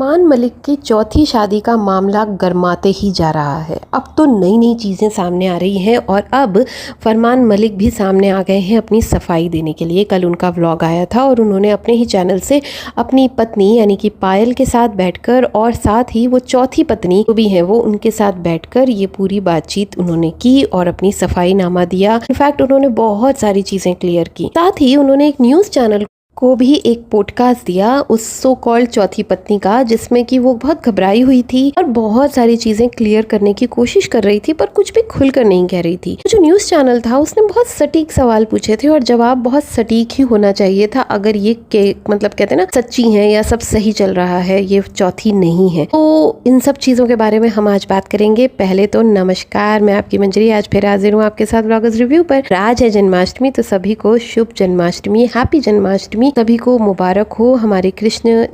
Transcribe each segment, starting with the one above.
फरमान मलिक की चौथी शादी का मामला गरमाते ही जा रहा है। अब तो नई नई चीज़ें सामने आ रही हैं और अब फरमान मलिक भी सामने आ गए हैं अपनी सफाई देने के लिए। कल उनका व्लॉग आया था और उन्होंने अपने ही चैनल से अपनी पत्नी यानी कि पायल के साथ बैठकर और साथ ही वो चौथी पत्नी जो भी है वो उनके साथ बैठकर ये पूरी बातचीत उन्होंने की और अपनी सफाई नामा दिया। इनफैक्ट उन्होंने बहुत सारी चीज़ें क्लियर की। साथ ही उन्होंने एक न्यूज़ चैनल को भी एक पॉडकास्ट दिया उस सो कॉल्ड चौथी पत्नी का, जिसमें कि वो बहुत घबराई हुई थी और बहुत सारी चीज़ें क्लियर करने की कोशिश कर रही थी पर कुछ भी खुलकर नहीं कह रही थी। जो न्यूज़ चैनल था उसने बहुत सटीक सवाल पूछे थे और जवाब बहुत सटीक ही होना चाहिए था। अगर ये मतलब कहते हैं ना सच्ची है या सब सही चल रहा है, ये चौथी नहीं है। तो इन सब चीज़ों के बारे में हम आज बात करेंगे। पहले तो नमस्कार, मैं आपकी मंजरी आज फिर हाजिर हूँ आपके साथ व्लॉगर्स रिव्यू पर। आज है जन्माष्टमी, तो सभी को शुभ जन्माष्टमी, हैप्पी जन्माष्टमी। सभी को मुबारक हो हमारे कृष्ण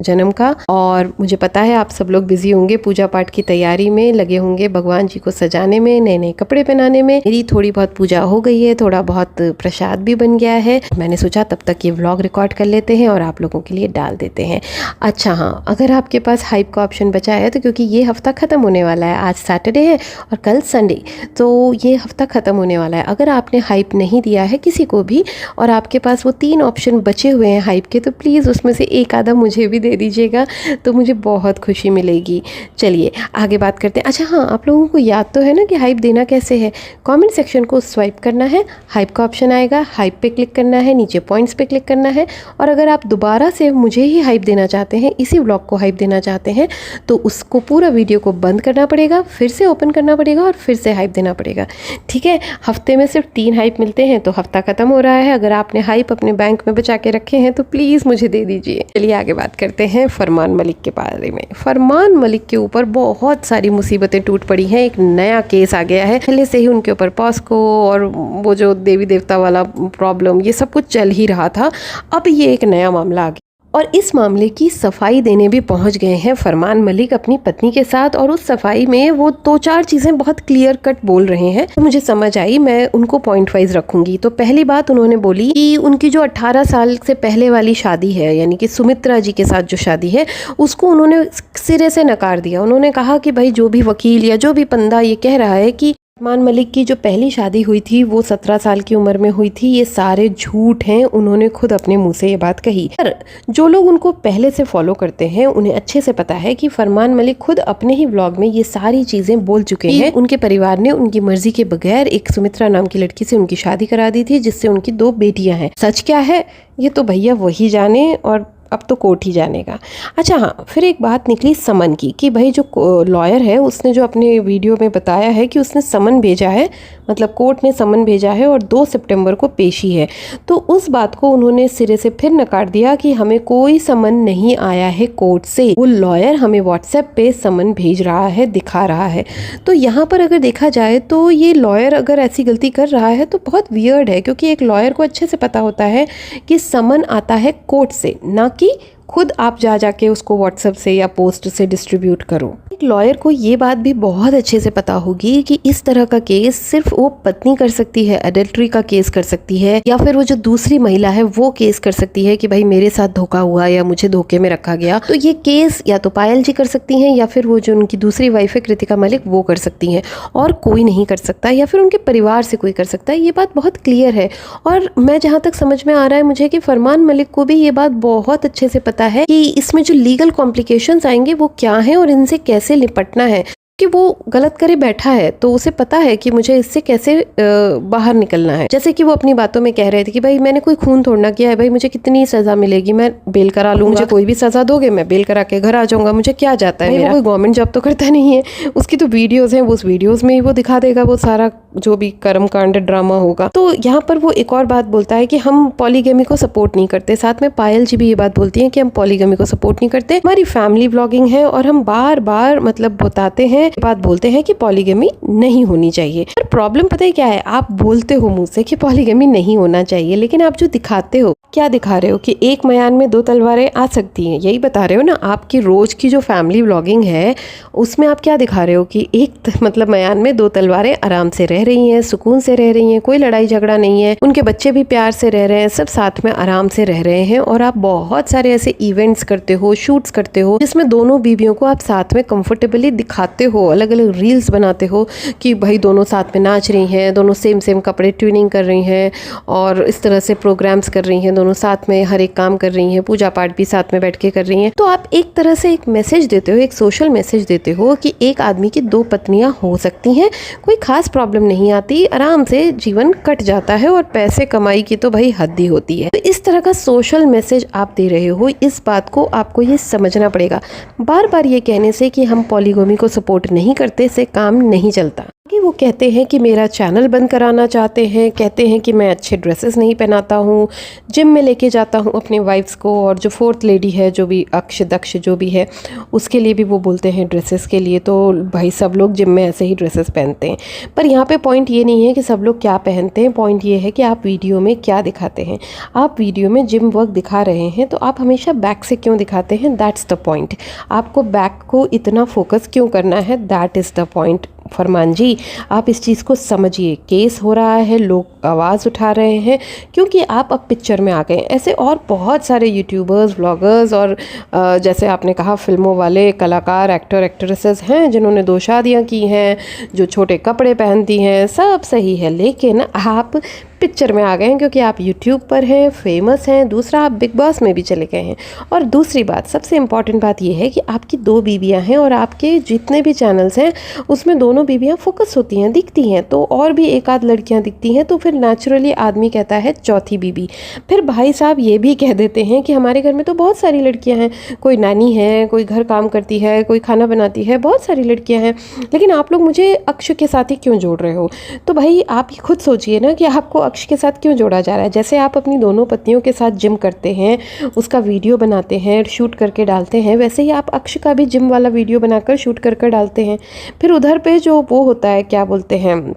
जन्म का। और मुझे पता है आप सब लोग बिजी होंगे, पूजा पाठ की तैयारी में लगे होंगे, भगवान जी को सजाने में, नए नए कपड़े पहनाने में। मेरी थोड़ी बहुत पूजा हो गई है, थोड़ा बहुत प्रसाद भी बन गया है। मैंने सोचा तब तक ये व्लॉग रिकॉर्ड कर लेते हैं और आप लोगों के लिए डाल देते हैं। अच्छा हाँ, अगर आपके पास हाइप का ऑप्शन बचा है तो क्योंकि ये हफ्ता ख़त्म होने वाला है, आज सैटरडे है और कल संडे, तो ये हफ्ता ख़त्म होने वाला है। अगर आपने हाइप नहीं दिया है किसी को भी और आपके पास वो 3 ऑप्शन बचे हुए हैं हाइप के, तो प्लीज़ उसमें से एक आधा मुझे भी दे दीजिएगा, तो मुझे बहुत खुशी मिलेगी। चलिए आगे बात करते हैं। अच्छा हाँ, आप लोगों को याद तो है ना कि हाइप देना कैसे है। कमेंट सेक्शन को स्वाइप करना है, हाइप का ऑप्शन आएगा, हाइप पे क्लिक करना है, नीचे पॉइंट्स पे क्लिक करना है। और अगर आप दोबारा से मुझे ही हाइप देना चाहते हैं, इसी व्लॉग को हाइप देना चाहते हैं, तो उसको पूरा वीडियो को बंद करना पड़ेगा, फिर से ओपन करना पड़ेगा और फिर से हाइप देना पड़ेगा। ठीक है, हफ्ते में सिर्फ 3 हाइप मिलते हैं तो हफ्ता ख़त्म हो रहा है। अगर आपने हाइप अपने बैंक में बचा के रखे हैं तो प्लीज़ मुझे दे दीजिए। चलिए आगे बात करते हैं फरमान मलिक के बारे में। फरमान मलिक के ऊपर बहुत सारी मुसीबतें टूट पड़ी हैं। एक नया केस आ गया है। पहले से ही उनके ऊपर पॉस्को और वो जो देवी देवता वाला प्रॉब्लम, ये सब कुछ चल ही रहा था। अब ये एक नया मामला आ गया और इस मामले की सफाई देने भी पहुंच गए हैं फरमान मलिक अपनी पत्नी के साथ। और उस सफाई में वो 2-4 चीज़ें बहुत क्लियर कट बोल रहे हैं, तो मुझे समझ आई, मैं उनको पॉइंट वाइज रखूंगी। तो पहली बात उन्होंने बोली कि उनकी जो 18 साल से पहले वाली शादी है, यानी कि सुमित्रा जी के साथ जो शादी है, उसको उन्होंने सिरे से नकार दिया। उन्होंने कहा कि भाई जो भी वकील या जो भी बंदा ये कह रहा है कि फरमान मलिक की जो पहली शादी हुई थी वो 17 साल की उम्र में हुई थी, ये सारे झूठ हैं। उन्होंने खुद अपने मुंह से ये बात कही। पर जो लोग उनको पहले से फॉलो करते हैं उन्हें अच्छे से पता है कि फरमान मलिक खुद अपने ही व्लॉग में ये सारी चीजें बोल चुके हैं। उनके परिवार ने उनकी मर्जी के बगैर एक सुमित्रा नाम की लड़की से उनकी शादी करा दी थी, जिससे उनकी 2 बेटियां हैं। सच क्या है ये तो भैया वही जाने और अब तो कोर्ट ही जानेगा। अच्छा हाँ, फिर एक बात निकली समन की कि भाई जो लॉयर है उसने जो अपने वीडियो में बताया है कि उसने समन भेजा है, मतलब कोर्ट ने समन भेजा है और 2 सितंबर को पेशी है। तो उस बात को उन्होंने सिरे से फिर नकार दिया कि हमें कोई समन नहीं आया है कोर्ट से, वो लॉयर हमें व्हाट्सएप पे समन भेज रहा है, दिखा रहा है। तो यहाँ पर अगर देखा जाए तो ये लॉयर अगर ऐसी गलती कर रहा है तो बहुत वियर्ड है, क्योंकि एक लॉयर को अच्छे से पता होता है कि समन आता है कोर्ट से, ना कि खुद आप जाके उसको व्हाट्सएप से या पोस्ट से डिस्ट्रीब्यूट करो। एक लॉयर को ये बात भी बहुत अच्छे से पता होगी कि इस तरह का केस सिर्फ वो पत्नी कर सकती है, एडल्ट्री का केस कर सकती है, या फिर वो जो दूसरी महिला है वो केस कर सकती है कि भाई मेरे साथ धोखा हुआ या मुझे धोखे में रखा गया। तो ये केस या तो पायल जी कर सकती हैं या फिर वो जो उनकी दूसरी वाइफ है कृतिका मलिक वो कर सकती हैं, और कोई नहीं कर सकता, या फिर उनके परिवार से कोई कर सकता है। ये बात बहुत क्लियर है। और मैं जहाँ तक समझ में आ रहा है मुझे कि फरमान मलिक को भी ये बात बहुत अच्छे से पता है कि इसमें जो लीगल कॉम्प्लिकेशंस आएंगे वो क्या हैं और इनसे कैसे निपटना है। कि वो गलत करे बैठा है तो उसे पता है कि मुझे इससे कैसे बाहर निकलना है। जैसे कि वो अपनी बातों में कह रहे थे कि भाई मैंने कोई खून थोड़ा किया है, भाई मुझे कितनी सजा मिलेगी, मैं बेल करा लूंगा, मुझे कोई भी सजा दोगे मैं बेल करा के घर आ जाऊंगा, मुझे क्या जाता है, मेरा कोई गवर्नमेंट जॉब तो करता नहीं है। उसकी तो वीडियोज हैं, उस वीडियोज में ही वो दिखा देगा वो सारा जो भी कर्म कांड ड्रामा होगा। तो यहाँ पर वो एक और बात बोलता है कि हम पॉलीगमी को सपोर्ट नहीं करते। साथ में पायल जी भी ये बात बोलती है कि हम पॉलीगमी को सपोर्ट नहीं करते, हमारी फैमिली व्लॉगिंग है और हम बार बार मतलब बताते हैं, बात बोलते हैं कि पॉलीगमी नहीं होनी चाहिए। पर प्रॉब्लम पता है क्या है, आप बोलते हो मुंह से कि पॉलीगमी नहीं होना चाहिए, लेकिन आप जो दिखाते हो क्या दिखा रहे हो कि एक मयान में दो तलवारें आ सकती हैं, यही बता रहे हो ना। आपकी रोज़ की जो फैमिली व्लॉगिंग है उसमें आप क्या दिखा रहे हो कि एक मतलब मयान में दो तलवारें आराम से रह रही हैं, सुकून से रह रही हैं, कोई लड़ाई झगड़ा नहीं है, उनके बच्चे भी प्यार से रह रहे हैं, सब साथ में आराम से रह रहे हैं। और आप बहुत सारे ऐसे इवेंट्स करते हो, शूट्स करते हो जिसमें दोनों बीवियों को आप साथ में कंफर्टेबली दिखाते हो, अलग अलग रील्स बनाते हो कि भाई दोनों साथ में नाच रही हैं, दोनों सेम सेम कपड़े ट्यूनिंग कर रही हैं और इस तरह से प्रोग्राम्स कर रही हैं, दोनों साथ में हर एक काम कर रही हैं, पूजा पाठ भी साथ में बैठ के कर रही हैं। तो आप एक तरह से एक मैसेज देते हो, एक सोशल मैसेज देते हो कि एक आदमी की दो पत्नियां हो सकती हैं, कोई खास प्रॉब्लम नहीं आती, आराम से जीवन कट जाता है और पैसे कमाई की तो भाई हद ही होती है। तो इस तरह का सोशल मैसेज आप दे रहे हो, इस बात को आपको ये समझना पड़ेगा। बार बार ये कहने से कि हम पॉलीगोमी को सपोर्ट नहीं करते से काम नहीं चलता। वो कहते हैं कि मेरा चैनल बंद कराना चाहते हैं, कहते हैं कि मैं अच्छे ड्रेसेस नहीं पहनाता हूँ, जिम में लेके जाता हूँ अपनी वाइफ्स को, और जो फोर्थ लेडी है जो भी अक्ष दक्ष जो भी है उसके लिए भी वो बोलते हैं ड्रेसेस के लिए। तो भाई सब लोग जिम में ऐसे ही ड्रेसेस पहनते हैं, पर यहाँ पे पॉइंट ये नहीं है कि सब लोग क्या पहनते हैं, पॉइंट ये है कि आप वीडियो में क्या दिखाते हैं। आप वीडियो में जिम वर्क दिखा रहे हैं तो आप हमेशा बैक से क्यों दिखाते हैं, दैट्स द पॉइंट। आपको बैक को इतना फोकस क्यों करना है, दैट इज़ द पॉइंट। फरमान जी आप इस चीज़ को समझिए, केस हो रहा है, लोग आवाज़ उठा रहे हैं क्योंकि आप अब पिक्चर में आ गए। ऐसे और बहुत सारे यूट्यूबर्स, व्लॉगर्स और जैसे आपने कहा फिल्मों वाले कलाकार, एक्टर एक्ट्रेसेस हैं जिन्होंने 2 शादियां की हैं, जो छोटे कपड़े पहनती हैं, सब सही है, लेकिन आप पिक्चर में आ गए हैं क्योंकि आप यूट्यूब पर हैं, फेमस हैं। दूसरा आप बिग बॉस में भी चले गए हैं। और दूसरी बात, सबसे इम्पॉर्टेंट बात यह है कि आपकी 2 बीवियां हैं और आपके जितने भी चैनल्स हैं उसमें दोनों बीवियां फोकस होती हैं, दिखती हैं, तो और भी एक आध लड़कियां दिखती हैं, तो फिर नेचुरली आदमी कहता है चौथी बीवी। फिर भाई साहब ये भी कह देते हैं कि हमारे घर में तो बहुत सारी लड़कियाँ हैं, कोई नानी है, कोई घर काम करती है, कोई खाना बनाती है, बहुत सारी लड़कियाँ हैं, लेकिन आप लोग मुझे अक्ष के साथ ही क्यों जोड़ रहे हो। तो भाई आप ही खुद सोचिए ना कि आपको अक्ष के साथ क्यों जोड़ा जा रहा है। जैसे आप अपनी दोनों पत्नियों के साथ जिम करते हैं, उसका वीडियो बनाते हैं, शूट करके डालते हैं, वैसे ही आप अक्ष का भी जिम वाला वीडियो बनाकर शूट कर डालते हैं। फिर उधर पे जो वो होता है, क्या बोलते हैं,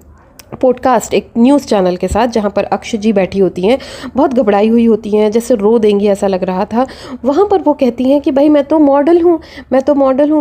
पॉडकास्ट, एक न्यूज़ चैनल के साथ जहाँ पर अक्ष जी बैठी होती हैं, बहुत घबराई हुई होती हैं, जैसे रो देंगी ऐसा लग रहा था। वहाँ पर वो कहती हैं कि भाई मैं तो मॉडल हूँ,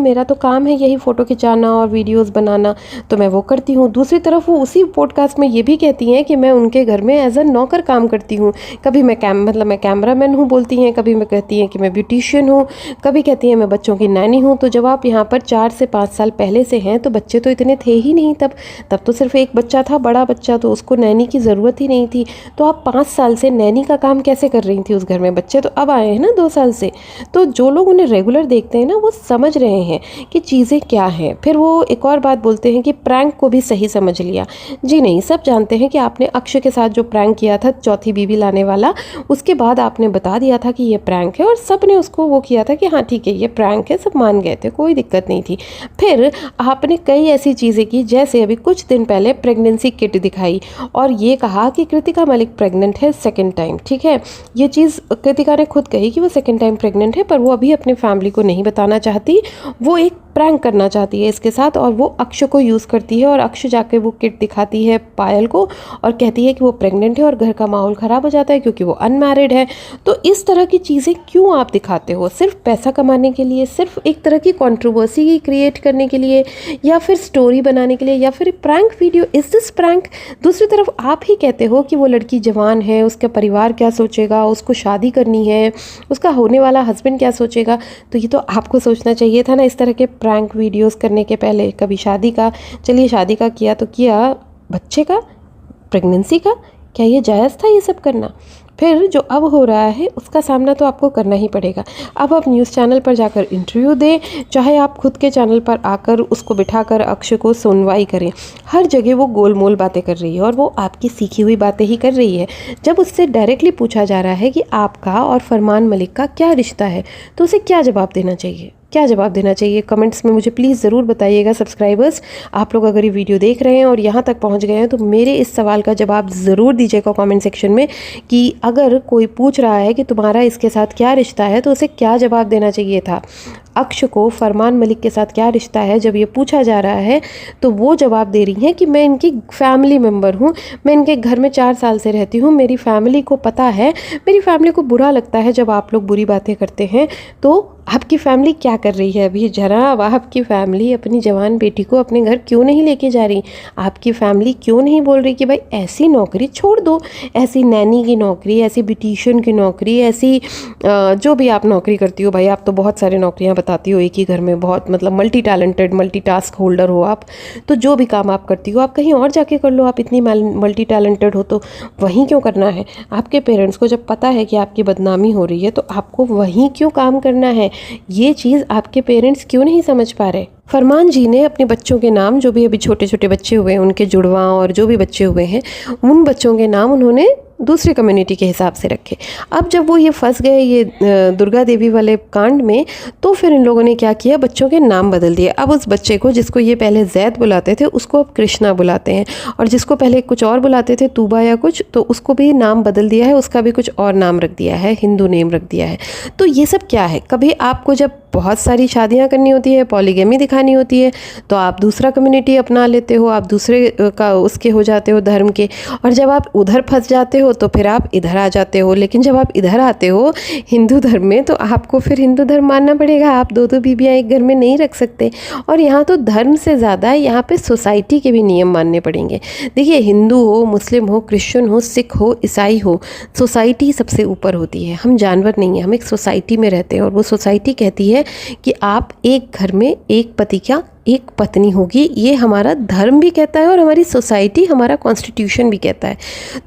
मेरा तो काम है यही फ़ोटो खिंचाना और वीडियोस बनाना, तो मैं वो करती हूँ। दूसरी तरफ वो उसी पॉडकास्ट में ये भी कहती हैं कि मैं उनके घर में एज अ नौकर काम करती हूँ। कभी मैं मैं कैमरामैन हूँ बोलती हैं, कभी मैं कहती हैं कि मैं ब्यूटिशियन हूँ, कभी कहती हैं मैं बच्चों की नैनी हूँ। तो जब आप यहाँ पर 4 से 5 साल पहले से हैं तो बच्चे तो इतने थे ही नहीं, तब तो सिर्फ एक बच्चा था, बड़ा बच्चा, तो उसको नैनी की ज़रूरत ही नहीं थी। तो आप 5 साल से नैनी का काम कैसे कर रही थी उस घर में, बच्चे तो अब आए हैं ना 2 साल से। तो जो लोग उन्हें रेगुलर देखते हैं ना वो समझ रहे हैं कि चीज़ें क्या हैं। फिर वो एक और बात बोलते हैं कि प्रैंक को भी सही समझ लिया। जी नहीं, सब जानते हैं कि आपने अक्ष के साथ जो प्रैंक किया था चौथी बीवी लाने वाला, उसके बाद आपने बता दिया था कि ये प्रैंक है और सब ने उसको वो किया था कि हाँ ठीक है ये प्रैंक है, सब मान गए थे, कोई दिक्कत नहीं थी। फिर आपने कई ऐसी चीज़ें की, जैसे अभी कुछ दिन पहले प्रेगनेंसी किट दिखाई और ये कहा कि कृतिका मलिक प्रेग्नेंट है 2nd टाइम। ठीक है, ये चीज़ कृतिका ने खुद कही कि वो 2nd टाइम प्रेग्नेंट है, पर वो अभी अपने फैमिली को नहीं बताना चाहती, वो एक प्रैंक करना चाहती है इसके साथ, और वो अक्ष को यूज़ करती है और अक्ष जाके वो किट दिखाती है पायल को और कहती है कि वो प्रेग्नेंट है और घर का माहौल ख़राब हो जाता है क्योंकि वो अनमैरिड है। तो इस तरह की चीज़ें क्यों आप दिखाते हो, सिर्फ पैसा कमाने के लिए, सिर्फ एक तरह की कंट्रोवर्सी क्रिएट करने के लिए, या फिर स्टोरी बनाने के लिए, या फिर prank video, is this prank. दूसरी तरफ आप ही कहते हो कि वो लड़की जवान है, उसका परिवार क्या सोचेगा, उसको शादी करनी है, उसका होने वाला हस्बैंड क्या सोचेगा। तो ये तो आपको सोचना चाहिए था ना इस तरह के प्रैंक वीडियोस करने के पहले। कभी शादी का, चलिए शादी का किया तो किया, बच्चे का, प्रेगनेंसी का, क्या ये जायज़ था ये सब करना। फिर जो अब हो रहा है उसका सामना तो आपको करना ही पड़ेगा। अब आप न्यूज़ चैनल पर जाकर इंटरव्यू दें, चाहे आप खुद के चैनल पर आकर उसको बिठाकर अक्ष को सुनवाई करें। हर जगह वो गोलमोल बातें कर रही है और वो आपकी सीखी हुई बातें ही कर रही है। जब उससे डायरेक्टली पूछा जा रहा है कि आपका और फरमान मलिक का क्या रिश्ता है, तो उसे क्या जवाब देना चाहिए, क्या जवाब देना चाहिए? कमेंट्स में मुझे प्लीज़ ज़रूर बताइएगा। सब्सक्राइबर्स, आप लोग अगर ये वीडियो देख रहे हैं और यहाँ तक पहुँच गए हैं तो मेरे इस सवाल का जवाब ज़रूर दीजिएगा कमेंट सेक्शन में, कि अगर कोई पूछ रहा है कि तुम्हारा इसके साथ क्या रिश्ता है तो उसे क्या जवाब देना चाहिए था। अक्ष को फरमान मलिक के साथ क्या रिश्ता है जब ये पूछा जा रहा है, तो वो जवाब दे रही हैं कि मैं इनकी फैमिली मेम्बर हूँ, मैं इनके घर में 4 साल से रहती हूँ, मेरी फैमिली को पता है, मेरी फैमिली को बुरा लगता है जब आप लोग बुरी बातें करते हैं। तो आपकी फैमिली क्या कर रही है अभी जनाब? आपकी फैमिली अपनी जवान बेटी को अपने घर क्यों नहीं लेके जा रही? आपकी फैमिली क्यों नहीं बोल रही कि भाई ऐसी नौकरी छोड़ दो, ऐसी नैनी की नौकरी, ऐसी ब्यूटिशियन की नौकरी, ऐसी जो भी आप नौकरी करती हो, भाई आप तो बहुत सारी नौकरियां बताती हो एक ही घर में, बहुत मतलब multi talented, multi task holder हो आप, तो जो भी काम आप करती हो आप कहीं और जाके कर लो, आप इतनी मल्टी टैलेंटेड हो तो वहीं क्यों करना है? आपके पेरेंट्स को जब पता है कि आपकी बदनामी हो रही है तो आपको वहीं क्यों काम करना है? ये चीज़ आपके पेरेंट्स क्यों नहीं समझ पा रहे? फरमान जी ने अपने बच्चों के नाम, जो भी अभी छोटे छोटे बच्चे हुए हैं उनके जुड़वा और जो भी बच्चे हुए हैं, उन बच्चों के नाम उन्होंने दूसरी कम्युनिटी के हिसाब से रखे। अब जब वो ये फंस गए ये दुर्गा देवी वाले कांड में, तो फिर इन लोगों ने क्या किया, बच्चों के नाम बदल दिए। अब उस बच्चे को जिसको ये पहले जैद बुलाते थे उसको अब कृष्णा बुलाते हैं, और जिसको पहले कुछ और बुलाते थे, तूबा या कुछ, तो उसको भी नाम बदल दिया है, उसका भी कुछ और नाम रख दिया है, हिंदू नेम रख दिया है। तो ये सब क्या है? कभी आपको जब बहुत सारी शादियां करनी होती है, पॉलीगेमी दिखानी होती है, तो आप दूसरा कम्युनिटी अपना लेते हो, आप दूसरे का उसके हो जाते हो धर्म के, और जब आप उधर फंस जाते हो तो फिर आप इधर आ जाते हो। लेकिन जब आप इधर आते हो हिंदू धर्म में, तो आपको फिर हिंदू धर्म मानना पड़ेगा, आप दो दो बीबियाँ एक घर में नहीं रख सकते। और यहाँ तो धर्म से ज़्यादा यहाँ पे सोसाइटी के भी नियम मानने पड़ेंगे। देखिए, हिंदू हो, मुस्लिम हो, क्रिश्चियन हो, सिख हो, ईसाई हो, सोसाइटी सबसे ऊपर होती है। हम जानवर नहीं हैं, हम एक सोसाइटी में रहते हैं, और वो सोसाइटी कहती है कि आप एक घर में एक पति क्या एक पत्नी होगी, ये हमारा धर्म भी कहता है और हमारी सोसाइटी, हमारा कॉन्स्टिट्यूशन भी कहता है।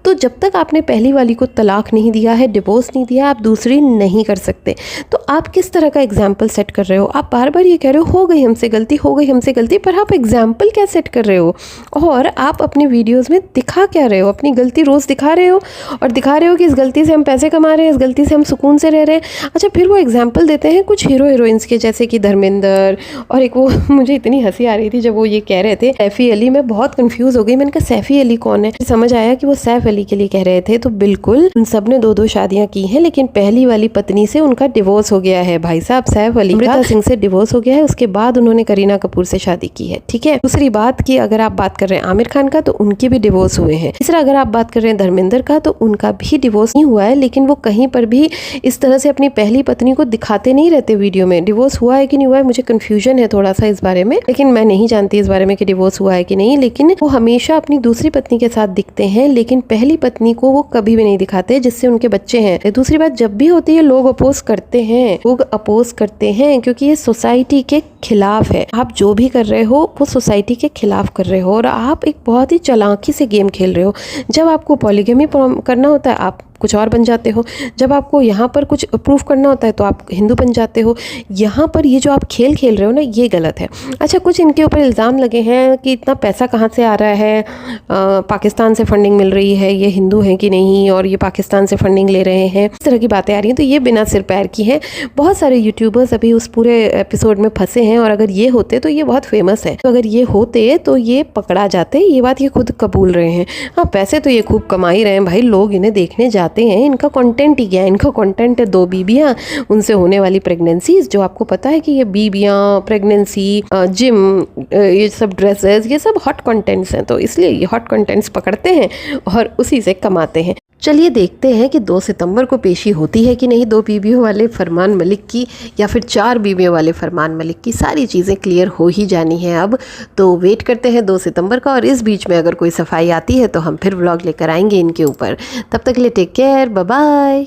तो जब तक आपने पहली वाली को तलाक नहीं दिया है, डिवोर्स नहीं दिया, आप दूसरी नहीं कर सकते। तो आप किस तरह का एग्जाम्पल सेट कर रहे हो? आप बार बार ये कह रहे हो गई हमसे गलती, हो गई हमसे गलती, पर आप एग्जाम्पल क्या सेट कर रहे हो? और आप अपने वीडियोज़ में दिखा क्या रहे हो? अपनी गलती रोज़ दिखा रहे हो, और दिखा रहे हो कि इस गलती से हम पैसे कमा रहे हैं, इस गलती से हम सुकून से रह रहे हैं। अच्छा, फिर वो एग्जाम्पल देते हैं कुछ हीरो हीरोइंस के, जैसे कि धर्मेंद्र, और एक वो मुझे इतनी हंसी आ रही थी जब वो ये कह रहे थे सैफी अली। मैं बहुत कंफ्यूज हो गई, मैंने कहा सैफी अली कौन है? समझ आया कि वो सैफ अली के लिए कह रहे थे। तो बिल्कुल उन सब ने 2-2 शादियां की हैं, लेकिन पहली वाली पत्नी से उनका डिवोर्स हो गया है। भाई साहब, सैफ अली अमृता सिंह से डिवोर्स हो गया है, उसके बाद उन्होंने करीना कपूर से शादी की है। ठीक है, दूसरी बात की अगर आप बात कर रहे हैं आमिर खान का, तो उनके भी डिवोर्स हुए हैं। तीसरा अगर आप बात कर रहे हैं धर्मेंद्र का, तो उनका भी डिवोर्स नहीं हुआ है, लेकिन वो कहीं पर भी इस तरह से अपनी पहली पत्नी को दिखाते नहीं रहते वीडियो में। डिवोर्स हुआ है कि नहीं हुआ है, मुझे कंफ्यूजन है थोड़ा सा इस बारे में, लेकिन मैं नहीं जानती इस बारे में कि डिवोर्स हुआ है कि नहीं। लेकिन वो हमेशा अपनी दूसरी पत्नी के साथ दिखते हैं, लेकिन पहली पत्नी को वो कभी भी नहीं दिखाते, जिससे उनके बच्चे हैं। दूसरी बात, जब भी होती है लोग अपोज करते हैं, क्योंकि ये सोसाइटी के खिलाफ है। आप जो भी कर रहे हो वो सोसाइटी के खिलाफ कर रहे हो, और आप एक बहुत ही चालाकी से गेम खेल रहे हो। जब आपको पॉलीगेमी करना होता है आप कुछ और बन जाते हो, जब आपको यहाँ पर कुछ प्रूफ करना होता है तो आप हिंदू बन जाते हो। यहाँ पर ये जो आप खेल खेल रहे हो ना, ये गलत है। अच्छा, कुछ इनके ऊपर इल्ज़ाम लगे हैं कि इतना पैसा कहाँ से आ रहा है, पाकिस्तान से फंडिंग मिल रही है, ये हिंदू हैं कि नहीं, और ये पाकिस्तान से फंडिंग ले रहे हैं, इस तरह की बातें आ रही हैं। तो ये बिना सिर पैर की हैं। बहुत सारे यूट्यूबर्स अभी उस पूरे एपिसोड में फंसे हैं, और अगर ये होते तो ये बहुत फेमस है, तो अगर ये होते तो ये पकड़ा जाते। ये बात ये खुद कबूल रहे हैं। हाँ, पैसे तो ये खूब कमा ही रहे हैं भाई, लोग इन्हें देखने जाते हैं। इनका कंटेंट ही क्या है? इनका कंटेंट है 2 बीबियां, उनसे होने वाली प्रेगनेंसीज, जो आपको पता है कि ये बीबियां, प्रेगनेंसी, जिम, ये सब ड्रेसेस, ये सब हॉट कंटेंट्स हैं, तो इसलिए ये हॉट कंटेंट्स पकड़ते हैं और उसी से कमाते हैं। चलिए देखते हैं कि 2 सितंबर को पेशी होती है कि नहीं 2 बीबियों वाले फरमान मलिक की, या फिर 4 बीबियों वाले फरमान मलिक की। सारी चीज़ें क्लियर हो ही जानी है अब, तो वेट करते हैं 2 सितंबर का। और इस बीच में अगर कोई सफाई आती है तो हम फिर व्लॉग लेकर आएंगे इनके ऊपर। तब तक के लिए टेक केयर, बाय बाय।